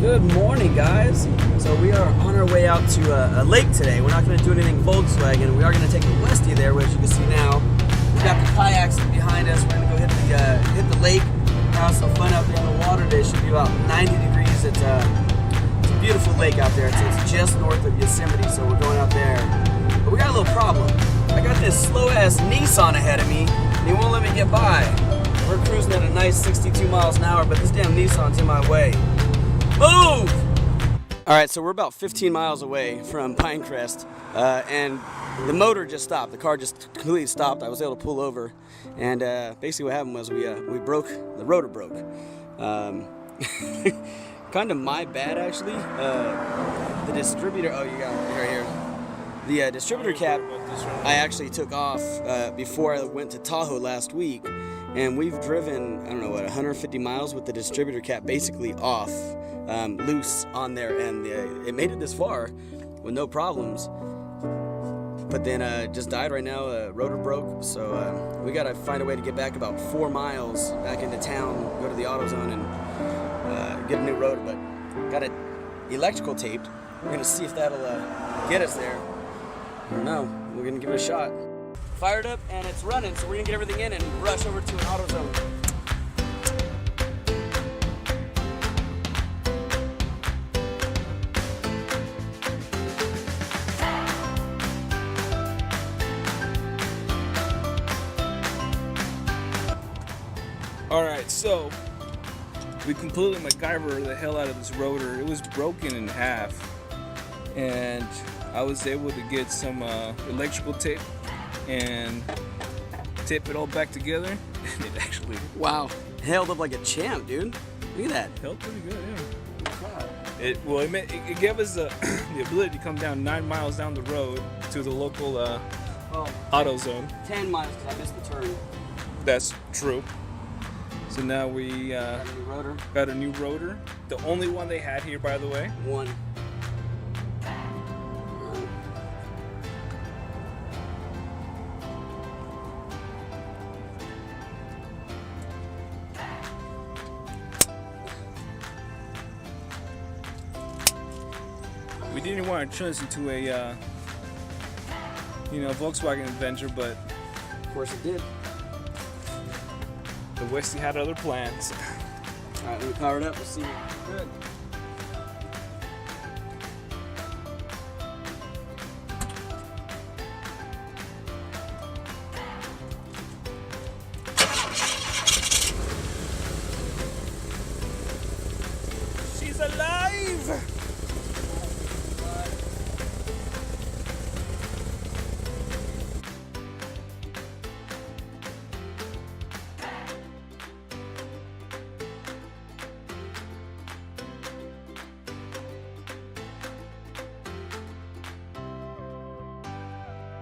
Good morning, guys. So we are on our way out to a lake today. We're not going to do anything Volkswagen. We are going to take the Westy there, which you can see now. We've got the kayaks behind us. We're going to go hit the lake. Have some fun out there in the water today. It should be about 90 degrees. It's a beautiful lake out there. It's just north of Yosemite, so we're going out there. But we got a little problem. I got this slow-ass Nissan ahead of me, and he won't let me get by. We're cruising at a nice 62 miles an hour, but this damn Nissan's in my way. Move! All right, so we're about 15 miles away from Pinecrest, and the motor just stopped. The car just completely stopped. I was able to pull over, and basically what happened was we broke, the rotor broke. Kind of my bad, actually. The distributor, oh, you got it right here. The distributor cap I actually took off before I went to Tahoe last week, and we've driven, I don't know what, 150 miles with the distributor cap basically off, loose on there, and it made it this far with no problems. But then just died right now, rotor broke, so we gotta find a way to get back about 4 miles back into town, go to the AutoZone and get a new rotor, but got it electrical taped. We're gonna see if that'll get us there. I don't know, we're gonna give it a shot. Fired up and it's running, so we're gonna get everything in and rush over to an AutoZone. Alright, so we completely MacGyver the hell out of this rotor. It was broken in half, and I was able to get some electrical tape and tape it all back together, and it actually... Wow, held up like a champ, dude. Look at that. Held pretty good, yeah. It gave us the ability to come down 9 miles down the road to the local AutoZone. 10 miles because I missed the turn. That's true. So now we got a new rotor. The only one they had here, by the way. One. We didn't want to turn this into a, Volkswagen adventure, but of course it did. The Westy had other plans. All right, let me power it up. Let's see. Good. She's alive!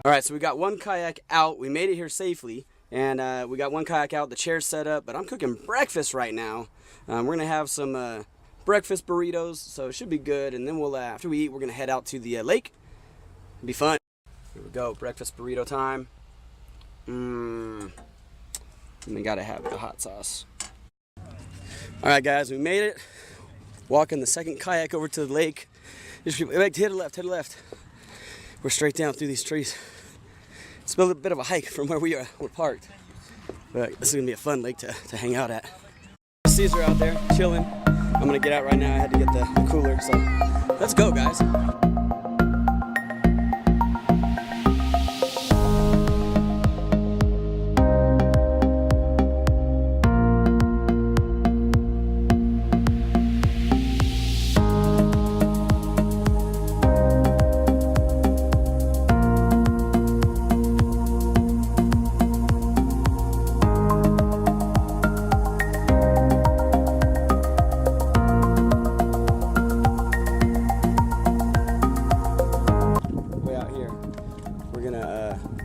All right, so we got one kayak out. We made it here safely, and we got one kayak out. The chair's set up, but I'm cooking breakfast right now. We're gonna have some breakfast burritos, so it should be good. And then we'll, after we eat, we're gonna head out to the lake. It'll be fun. Here we go, breakfast burrito time. And we gotta have the hot sauce. All right, guys, we made it. Walking the second kayak over to the lake. Just hit the left, hit the left. We're straight down through these trees. It's a bit of a hike from where we're parked, but this is gonna be a fun lake to hang out at. Caesar out there chilling. I'm gonna get out right now. I had to get the cooler, so let's go, guys.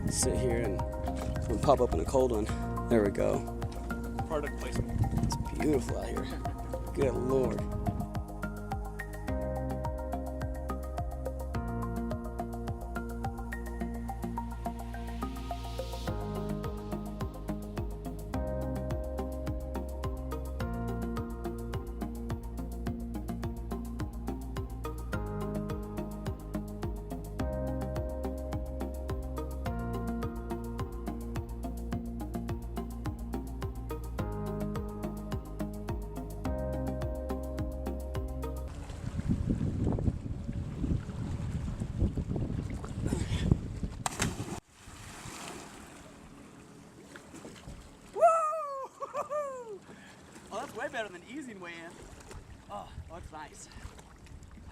Sit here and we'll pop up in a cold one. There we go. Product placement. It's beautiful out here. Good Lord. Looks nice.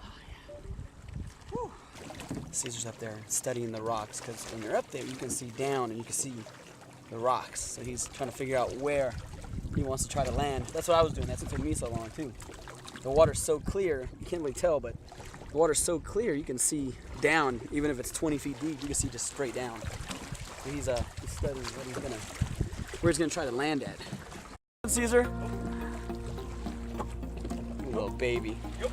Oh, yeah. Whew. Caesar's up there studying the rocks because when you're up there, you can see down and you can see the rocks. So he's trying to figure out where he wants to try to land. That's what I was doing. That's what took me so long too. The water's so clear, you can't really tell, but the water's so clear you can see down, even if it's 20 feet deep, you can see just straight down. So he's studying where he's gonna try to land at. Caesar? You little baby. Yep.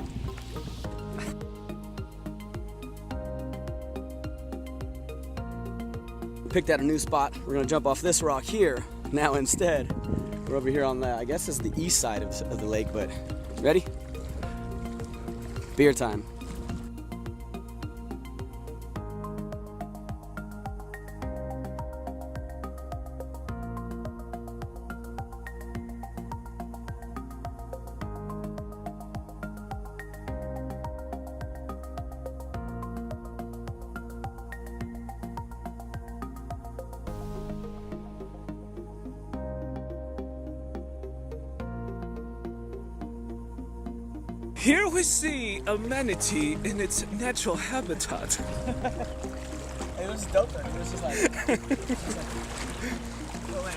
Picked out a new spot. We're gonna jump off this rock here. Now instead, we're over here on the, I guess it's the east side of the lake, but ready? Beer time. Here we see a manatee in its natural habitat. It was dope though. It was just like, oh, man,